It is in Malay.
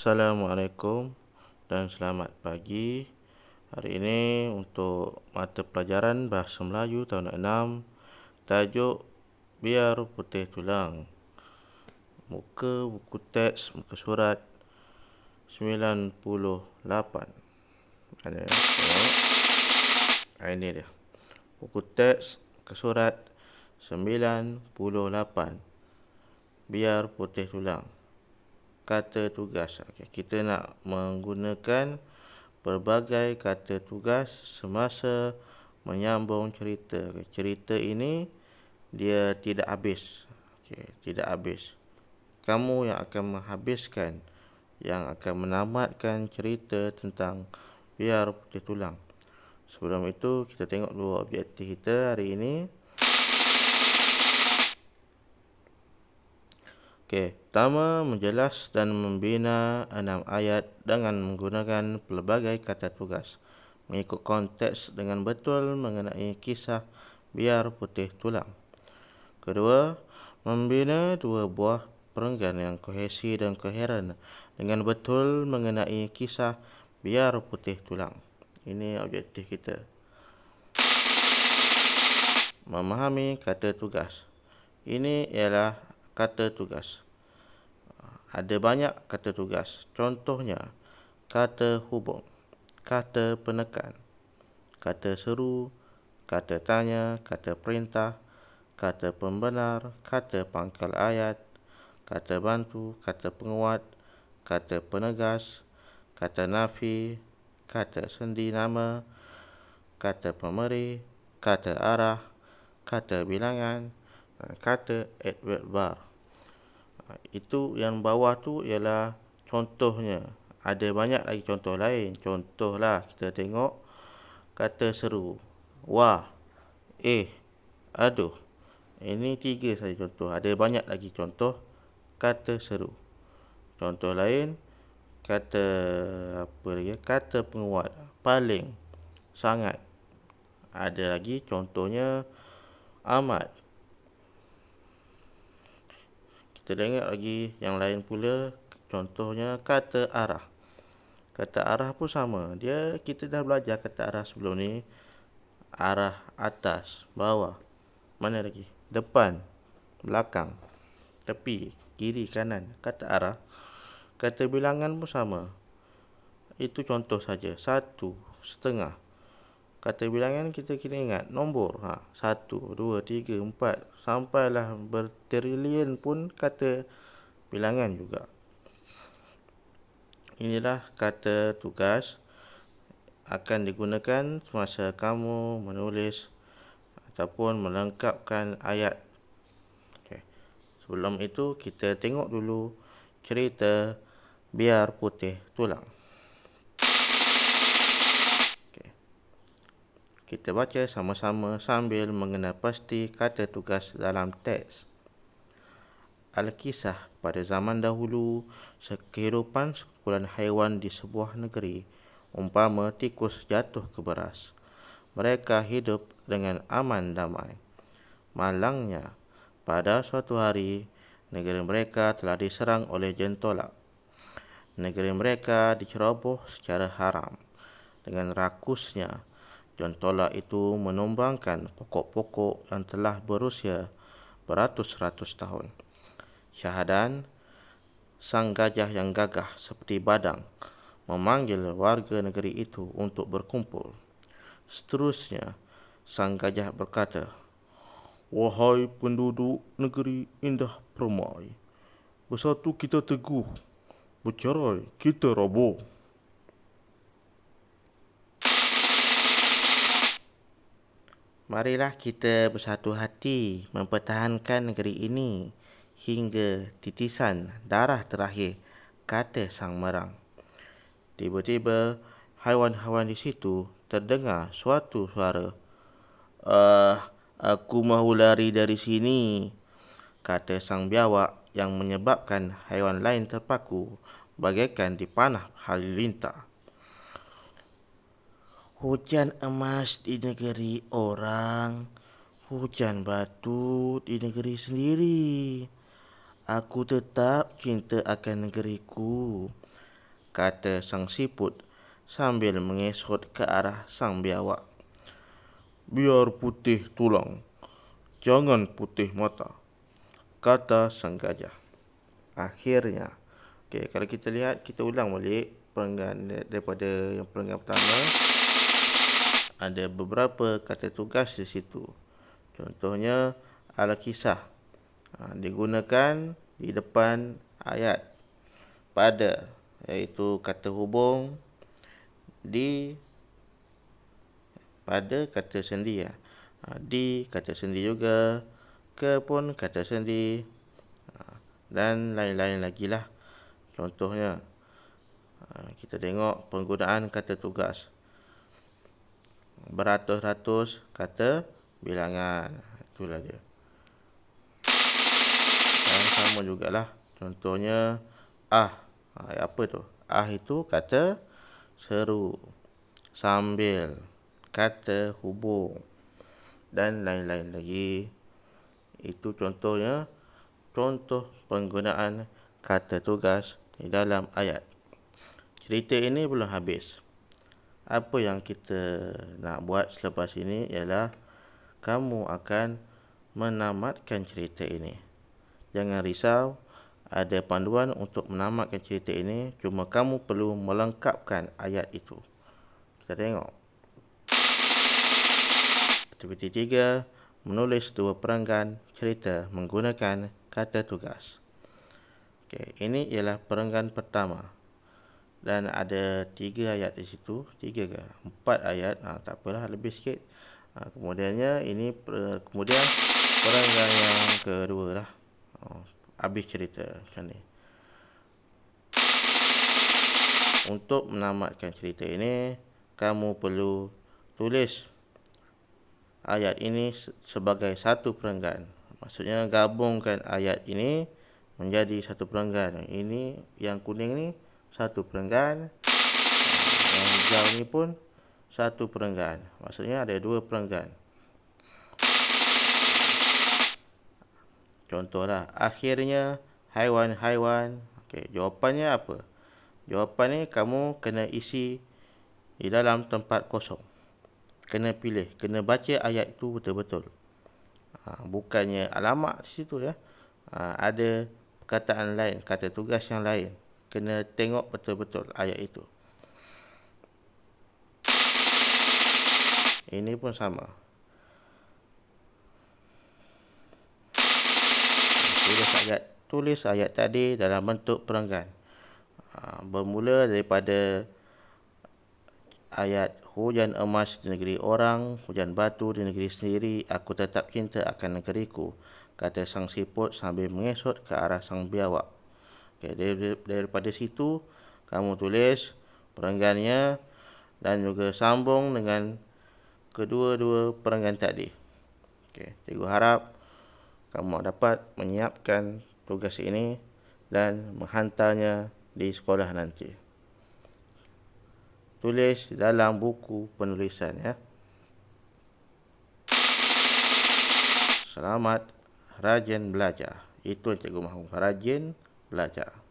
Assalamualaikum dan selamat pagi. Hari ini untuk mata pelajaran Bahasa Melayu tahun 6, tajuk Biar Putih Tulang. Muka buku teks, muka surat 98. Ada tengok. Ini dia. Buku teks, muka surat 98. Biar Putih Tulang. Kata tugas. Kita nak menggunakan pelbagai kata tugas semasa menyambung cerita. Cerita ini dia tidak habis. Tidak habis. Kamu yang akan menghabiskan, yang akan menamatkan cerita tentang Biar Putih Tulang. Sebelum itu, kita tengok dulu objektif kita hari ini. Pertama, menjelas dan membina 6 ayat dengan menggunakan pelbagai kata tugas mengikut konteks dengan betul mengenai kisah Biar Putih Tulang. Kedua, membina 2 buah perenggan yang kohesi dan koheren dengan betul mengenai kisah Biar Putih Tulang. Ini objektif kita. Memahami kata tugas. Ini ialah kata tugas. Ada banyak kata tugas. Contohnya, kata hubung, kata penekan, kata seru, kata tanya, kata perintah, kata pembenar, kata pangkal ayat, kata bantu, kata penguat, kata penegas, kata nafi, kata sendi nama, kata pemeri, kata arah, kata bilangan, kata adverb bar. Itu yang bawah tu ialah contohnya. Ada banyak lagi contoh lain. Contohlah kita tengok kata seru. Wah, aduh. Ini 3 saja contoh. Ada banyak lagi contoh kata seru. Contoh lain, kata apa lagi? Kata penguat. Paling, sangat. Ada lagi contohnya amat. Kita tengok lagi yang lain pula. Contohnya kata arah. Kata arah pun sama. Kita dah belajar kata arah sebelum ni. Arah atas, bawah. Mana lagi? Depan, belakang, tepi, kiri, kanan. Kata arah. Kata bilangan pun sama. Itu contoh saja. 1, setengah. Kata bilangan kita kena ingat nombor. 1, 2, 3, 4. Sampailah bertrilion pun kata bilangan juga. Inilah kata tugas akan digunakan semasa kamu menulis ataupun melengkapkan ayat. Sebelum itu, kita tengok dulu cerita Biar Putih Tulang. Kita baca sama-sama sambil mengenal pasti kata tugas dalam teks. Alkisah, pada zaman dahulu, kehidupan sekumpulan haiwan di sebuah negeri, umpama tikus jatuh ke beras. Mereka hidup dengan aman damai. Malangnya, pada suatu hari, negeri mereka telah diserang oleh jentolak. Negeri mereka diceroboh secara haram. Dengan rakusnya, jentolak itu menumbangkan pokok-pokok yang telah berusia beratus-ratus tahun. Syahadan, sang gajah yang gagah seperti badang, memanggil warga negeri itu untuk berkumpul. Seterusnya, sang gajah berkata, "Wahai penduduk negeri indah permai, bersatu kita teguh, bercerai kita roboh." Marilah kita bersatu hati mempertahankan negeri ini hingga titisan darah terakhir, kata sang merang. Tiba-tiba, haiwan-haiwan di situ terdengar suatu suara. Aku mahu lari dari sini, kata sang biawak yang menyebabkan haiwan lain terpaku bagaikan dipanah halilintar. Hujan emas di negeri orang, hujan batu di negeri sendiri. Aku tetap cinta akan negeriku. kata sang siput sambil mengesot ke arah sang biawak. Biar putih tulang, jangan putih mata, kata sang gajah. Akhirnya, kalau kita lihat, kita ulang balik perenggan daripada yang perenggan pertama. Ada beberapa kata tugas di situ. Contohnya, Al-Kisah digunakan di depan ayat pada, iaitu kata hubung di pada kata sendi. Di kata sendi juga, ke pun kata sendi, dan lain-lain lagi lah. Contohnya, kita tengok penggunaan kata tugas. Beratus-ratus kata bilangan, itulah dia. Dan sama jugalah. Contohnya, apa tu? Itu kata seru, sambil, kata hubung, dan lain-lain lagi. Itu contohnya, contoh penggunaan kata tugas di dalam ayat. Cerita ini belum habis. Apa yang kita nak buat selepas ini ialah kamu akan menamatkan cerita ini. Jangan risau, ada panduan untuk menamatkan cerita ini, cuma kamu perlu melengkapkan ayat itu. Kita tengok. Aktiviti 3, menulis 2 perenggan cerita menggunakan kata tugas. Ini ialah perenggan pertama. Dan ada 3 ayat di situ. 3 ke 4 ayat. Tak apalah, lebih sikit. Kemudiannya kemudian perenggan yang kedua lah. Habis cerita macam ni. Untuk menamatkan cerita ini, kamu perlu tulis ayat ini sebagai satu perenggan. Maksudnya gabungkan ayat ini menjadi satu perenggan. Ini yang kuning ni satu perenggan, yang hijau ni pun satu perenggan. Maksudnya ada 2 perenggan. Contohlah, akhirnya haiwan-haiwan. Jawapannya apa? Jawapan ni kamu kena isi di dalam tempat kosong. Kena pilih, kena baca ayat itu betul-betul. Bukannya alamat di situ ya. Ada perkataan lain, kata tugas yang lain. Kena tengok betul-betul ayat itu. Ini pun sama. Tulis ayat tadi dalam bentuk perenggan. Bermula daripada ayat hujan emas di negeri orang, hujan batu di negeri sendiri, aku tetap cinta akan negeriku, kata sang siput sambil mengesot ke arah sang biawak. Daripada situ, kamu tulis perenggannya dan juga sambung dengan kedua-dua perenggan tadi. Cikgu harap kamu dapat menyiapkan tugas ini dan menghantarnya di sekolah nanti. Tulis dalam buku penulisan ya. Selamat rajin belajar. Itu Cikgu mahu, rajin belajar.